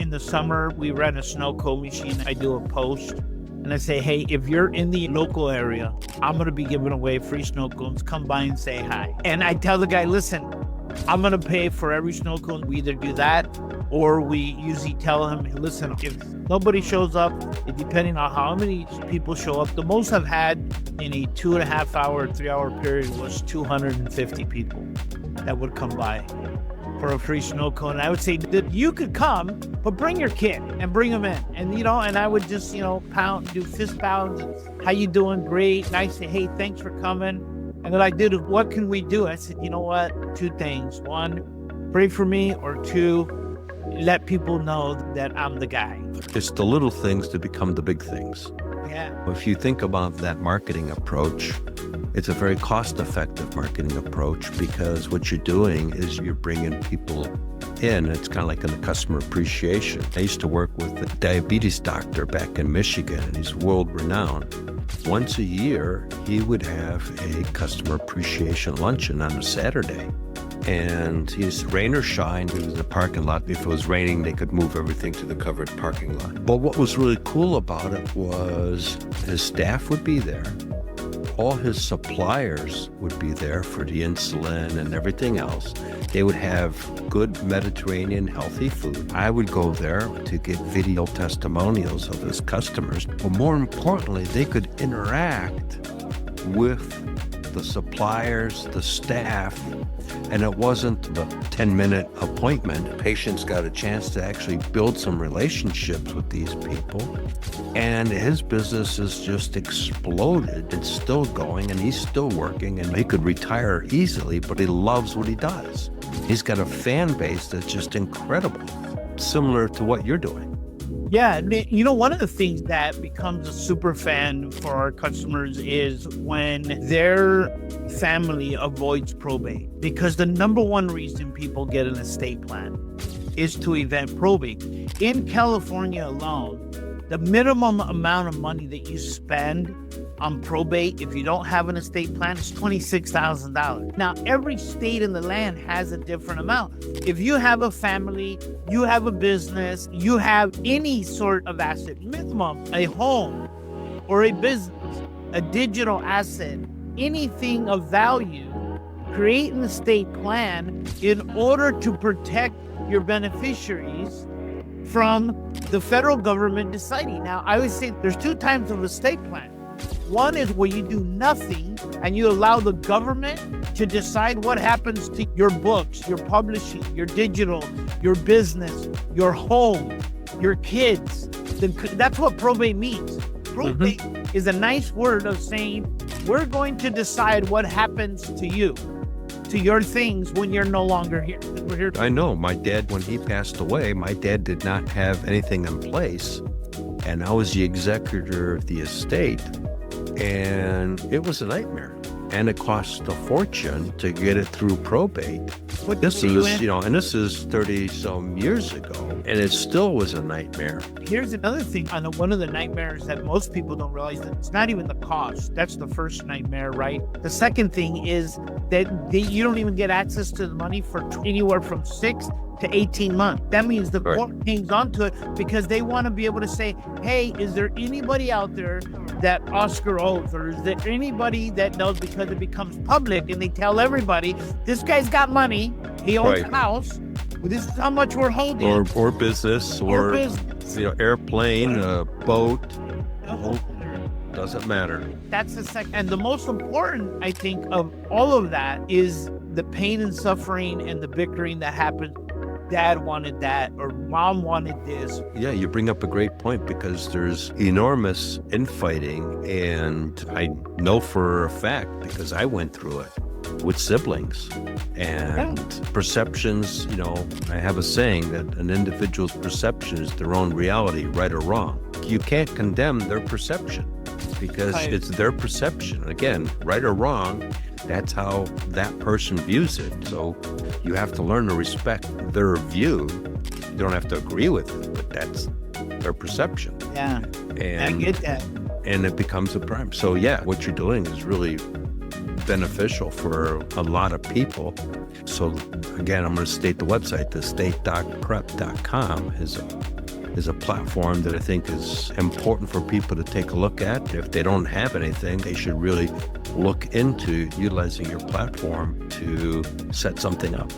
in the summer, we rent a snow cone machine. I do a post and I say, hey, if you're in the local area, I'm going to be giving away free snow cones. Come by and say hi. And I tell the guy, listen, I'm going to pay for every snow cone. We either do that or we usually tell him, listen, if nobody shows up, depending on how many people show up, the most I've had in a 2.5 hour, 3 hour period was 250 people that would come by for a free snow cone. And I would say that you could come, but bring your kid and bring them in. And, and I would just, do fist pounds. How you doing? Great. And I say, hey, thanks for coming. And then I did, what can we do? I said, you know what? 2 things. 1, pray for me, or 2, let people know that I'm the guy. It's the little things that become the big things. Yeah. If you think about that marketing approach, it's a very cost-effective marketing approach, because what you're doing is you're bringing people in. It's kind of like in the customer appreciation. I used to work with a diabetes doctor back in Michigan, and he's world-renowned. Once a year, he would have a customer appreciation luncheon on a Saturday. And he's rain or shine, he was in the parking lot. If it was raining, they could move everything to the covered parking lot. But what was really cool about it was his staff would be there. All his suppliers would be there for the insulin and everything else. They would have good Mediterranean healthy food. I would go there to get video testimonials of his customers. But more importantly, they could interact with the suppliers, the staff, and it wasn't the 10-minute appointment. Patients got a chance to actually build some relationships with these people, and his business has just exploded. It's still going, and he's still working, and he could retire easily, but he loves what he does. He's got a fan base that's just incredible, similar to what you're doing. Yeah, one of the things that becomes a super fan for our customers is when their family avoids probate, because the number one reason people get an estate plan is to event probate. In California alone, the minimum amount of money that you spend on probate, if you don't have an estate plan, is $26,000. Now, every state in the land has a different amount. If you have a family, you have a business, you have any sort of asset, minimum, a home or a business, a digital asset, anything of value, create an estate plan in order to protect your beneficiaries from the federal government deciding. Now, I would say there's 2 types of estate plan. One is where you do nothing and you allow the government to decide what happens to your books, your publishing, your digital, your business, your home, your kids. That's what probate means. Probate is a nice word of saying, we're going to decide what happens to you, to your things when you're no longer here. We're here. I know my dad, when he passed away, my dad did not have anything in place, and I was the executor of the estate. And it was a nightmare, and it cost a fortune to get it through probate. This is 30 some years ago, and it still was a nightmare. Here's another thing. One of the nightmares that most people don't realize, that it's not even the cost. That's the first nightmare, right? The second thing is that you don't even get access to the money for anywhere from 6 to 18 months. That means the court hangs on to it because they want to be able to say, hey, is there anybody out there that Oscar owes, or is there anybody that knows, because it becomes public and they tell everybody, this guy's got money, he owns a house, this is how much we're holding. Or business, or airplane, boat, doesn't matter. That's the second. And the most important, I think, of all of that is the pain and suffering and the bickering that happens. Dad wanted that, or mom wanted this. Yeah, you bring up a great point, because there's enormous infighting, and I know for a fact, because I went through it with siblings and perceptions. I have a saying that an individual's perception is their own reality, right or wrong. You can't condemn their perception, because it's their perception. Again, right or wrong, that's how that person views it. So you have to learn to respect their view. You don't have to agree with it, but that's their perception. Yeah, and I get that. And it becomes a problem. So yeah, what you're doing is really beneficial for a lot of people. So again, I'm going to state the website. The estate.prep.com is a is a platform that I think is important for people to take a look at. If they don't have anything, they should really look into utilizing your platform to set something up.